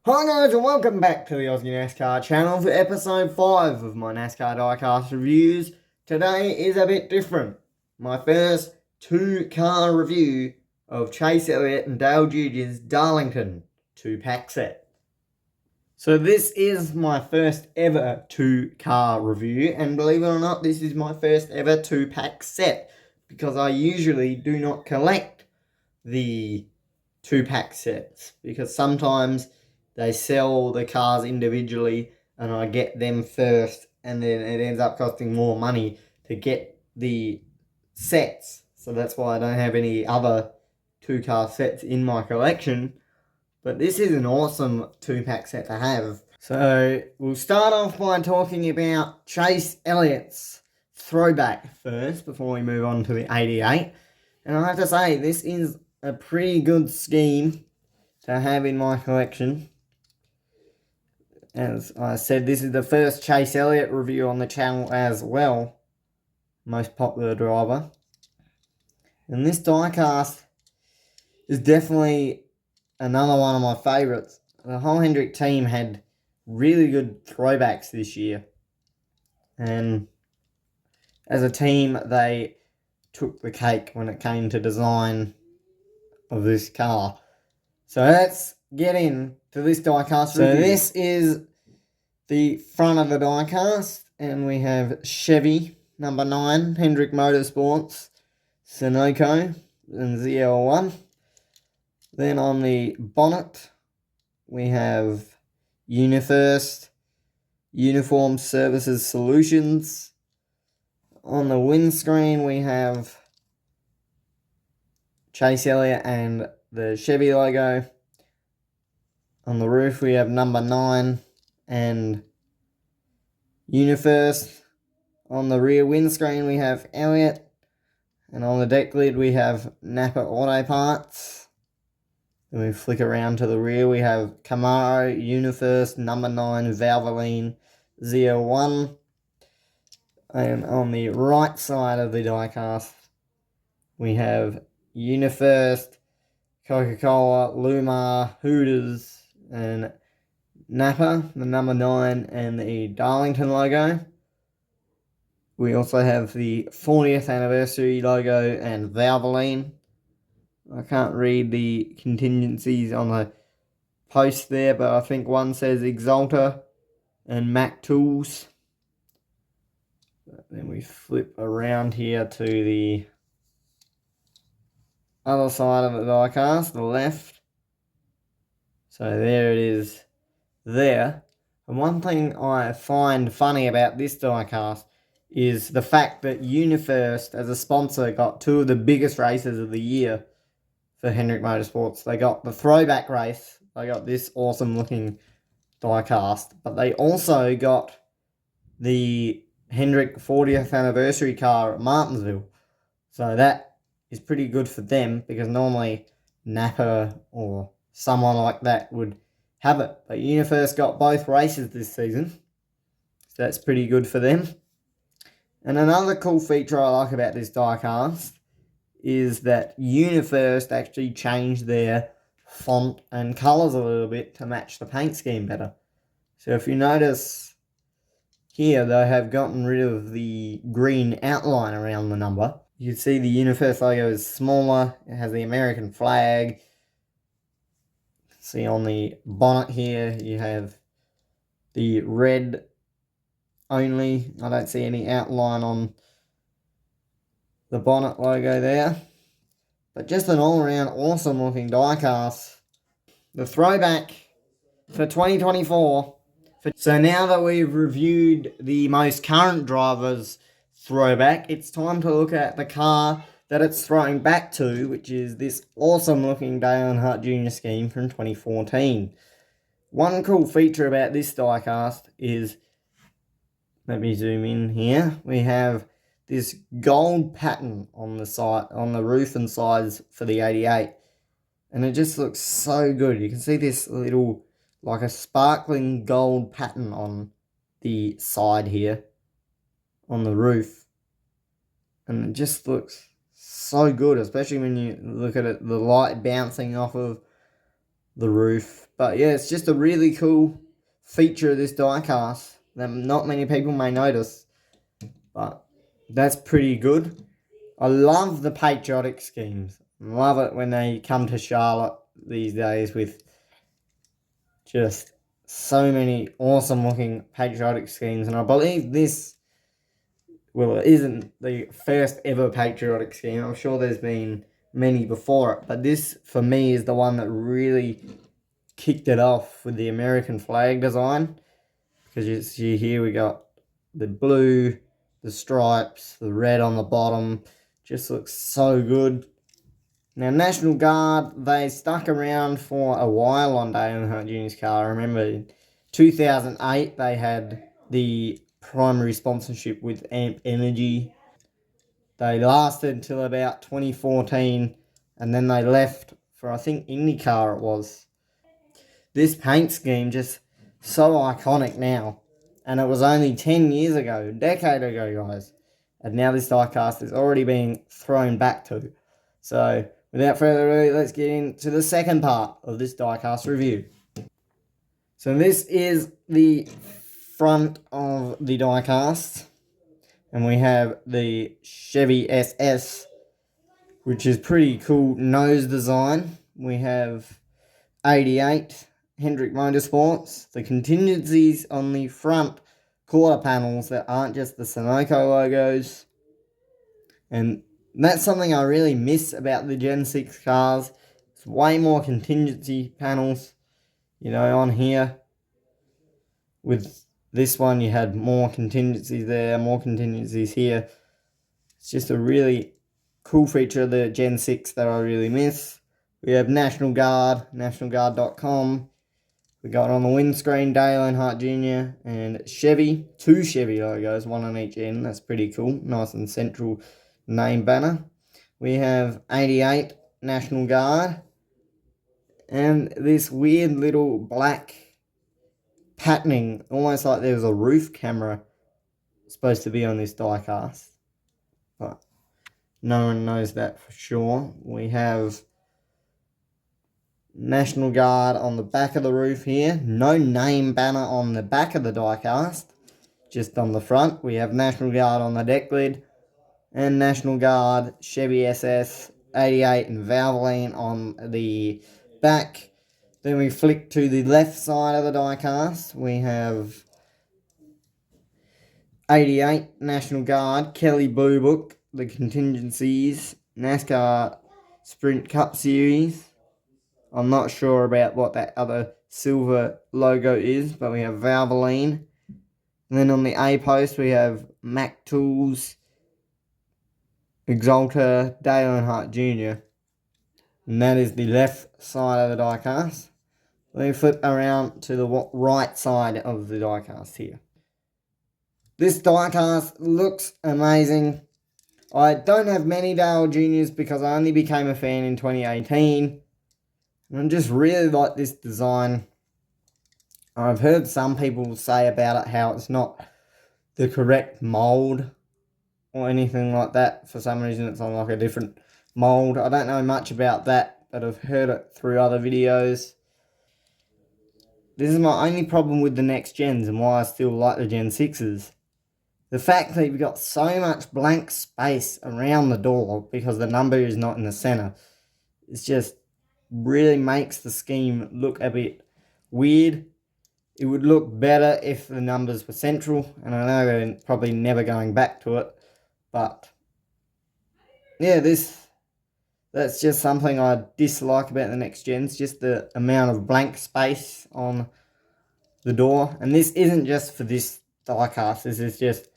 Hi guys and welcome back to the Aussie NASCAR channel for episode 5 of my NASCAR Diecast Reviews. Today is a bit different. My first 2-car review of Chase Elliott and Dale Jr.'s Darlington 2-pack set. So this is my first ever 2-car review, and believe it or not, this is my first ever 2-pack set because I usually do not collect the 2-pack sets because sometimes they sell the cars individually and I get them first, and then it ends up costing more money to get the sets. So that's why I don't have any other 2-car sets in my collection. But this is an awesome 2-pack set to have. So we'll start off by talking about Chase Elliott's throwback first before we move on to the 88. And I have to say, this is a pretty good scheme to have in my collection. As I said, this is the first Chase Elliott review on the channel as well. Most popular driver. And this diecast is definitely another one of my favourites. The whole Hendrick team had really good throwbacks this year. And as a team, they took the cake when it came to design of this car. So let's get into this diecast review. So this is the front of the diecast, and we have Chevy number 9, Hendrick Motorsports, Sunoco, and ZL1. Then on the bonnet, we have UniFirst, Uniform Services Solutions. On the windscreen, we have Chase Elliott and the Chevy logo. On the roof, we have number 9 and UniFirst. On the rear windscreen, we have Elliott. And on the deck lid, we have Napa Auto Parts. Then we flick around to the rear, we have Camaro, UniFirst, number 9, Valvoline, ZL1. And on the right side of the diecast, we have UniFirst, Coca-Cola, Lumar, Hooters, and Napa, the number 9, and the Darlington logo. We also have the 40th anniversary logo and Valvoline. I can't read the contingencies on the post there, but I think one says Exalta and Mac Tools. Then we flip around here to the other side of the diecast, the left. So there it is there. And one thing I find funny about this diecast is the fact that UniFirst, as a sponsor, got 2 of the biggest races of the year for Hendrick Motorsports. They got the throwback race. They got this awesome looking diecast. But they also got the Hendrick 40th anniversary car at Martinsville. So that is pretty good for them, because normally Napa or someone like that would have it. But UniFirst got both races this season. So that's pretty good for them. And another cool feature I like about this diecast is that UniFirst actually changed their font and colours a little bit to match the paint scheme better. So if you notice here, they have gotten rid of the green outline around the number. You can see the UniFirst logo is smaller. It has the American flag. See on the bonnet here, you have the red only. I don't see any outline on the bonnet logo there. But just an all-around awesome looking diecast. The throwback for 2024. So now that we've reviewed the most current driver's throwback, it's time to look at the car that it's throwing back to, which is this awesome looking Dale Earnhardt Jr. scheme from 2014. One cool feature about this diecast is, let me zoom in here, we have this gold pattern on the side, on the roof and sides for the 88. And it just looks so good. You can see this little, like a sparkling gold pattern on the side here, on the roof. And it just looks so good, especially when you look at it, the light bouncing off of the roof. But yeah, it's just a really cool feature of this diecast that not many people may notice. But that's pretty good. I love the patriotic schemes. Love it when they come to Charlotte these days with just so many awesome looking patriotic schemes. And I believe this, well, it isn't the first ever patriotic scheme. I'm sure there's been many before it. But this, for me, is the one that really kicked it off with the American flag design. Because you see here we got the blue, the stripes, the red on the bottom. Just looks so good. Now, National Guard, they stuck around for a while on Dale Earnhardt Jr.'s car. I remember in 2008, they had the primary sponsorship with Amp Energy. They lasted until about 2014, and then they left for, I think, IndyCar it was. This paint scheme just so iconic now. And it was only 10 years ago, a decade ago, guys. And now this diecast is already being thrown back to. So, without further ado, let's get into the second part of this diecast review. So this is the front of the diecast. And we have the Chevy SS, which is pretty cool nose design. We have 88 Hendrick Motorsports. The contingencies on the front quarter panels that aren't just the Sunoco logos. And that's something I really miss about the Gen 6 cars. It's way more contingency panels, on here. With this one, you had more contingencies there, more contingencies here. It's just a really cool feature of the Gen 6 that I really miss. We have National Guard, nationalguard.com. We got on the windscreen Dale Earnhardt Jr. and Chevy. 2 Chevy logos, one on each end. That's pretty cool. Nice and central name banner. We have 88 National Guard. And this weird little black patterning, almost like there was a roof camera supposed to be on this diecast. But no one knows that for sure. We have National Guard on the back of the roof here. No name banner on the back of the diecast. Just on the front. We have National Guard on the deck lid. And National Guard, Chevy SS, 88 and Valvoline on the back. Then we flick to the left side of the diecast. We have 88 National Guard, Kelly Blue Book, the contingencies, NASCAR Sprint Cup Series. I'm not sure about what that other silver logo is, but we have Valvoline. And then on the A post, we have Mac Tools, Exalta, Dale Earnhardt Jr. And that is the left side of the diecast. Let me flip around to the right side of the diecast here. This diecast looks amazing. I don't have many Dale Jr.'s because I only became a fan in 2018. And I just really like this design. I've heard some people say about it how it's not the correct mold or anything like that. For some reason it's on like a different mold. I don't know much about that, but I've heard it through other videos. This is my only problem with the next gens and why I still like the Gen 6s. The fact that you've got so much blank space around the door because the number is not in the center. It's just really makes the scheme look a bit weird. It would look better if the numbers were central, and I know they're probably never going back to it, but yeah, that's just something I dislike about the next gens, just the amount of blank space on the door. And this isn't just for this diecast, this is just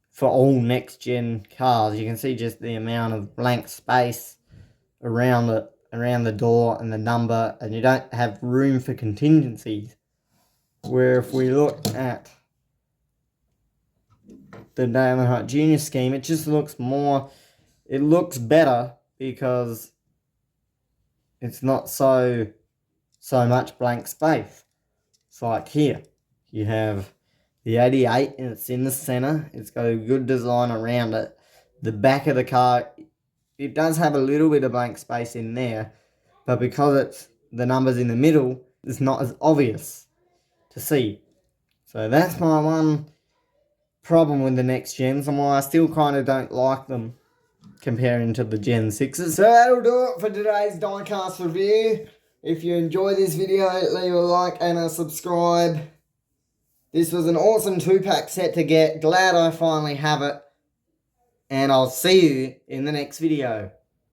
for all next gen cars. You can see just the amount of blank space around the door and the number, and you don't have room for contingencies. Where if we look at the Dale Earnhardt Jr. scheme, it just looks better because it's not so much blank space. It's like here, you have the 88 and it's in the center. It's got a good design around it. The back of the car, it does have a little bit of blank space in there, but because it's the numbers in the middle is not as obvious to see. So that's my one problem with the next gens, and why I still kind of don't like them comparing to the Gen 6s. So that'll do it for today's diecast review. If you enjoy this video, leave a like and a subscribe. This was an awesome 2-pack set to get. Glad I finally have it. And I'll see you in the next video.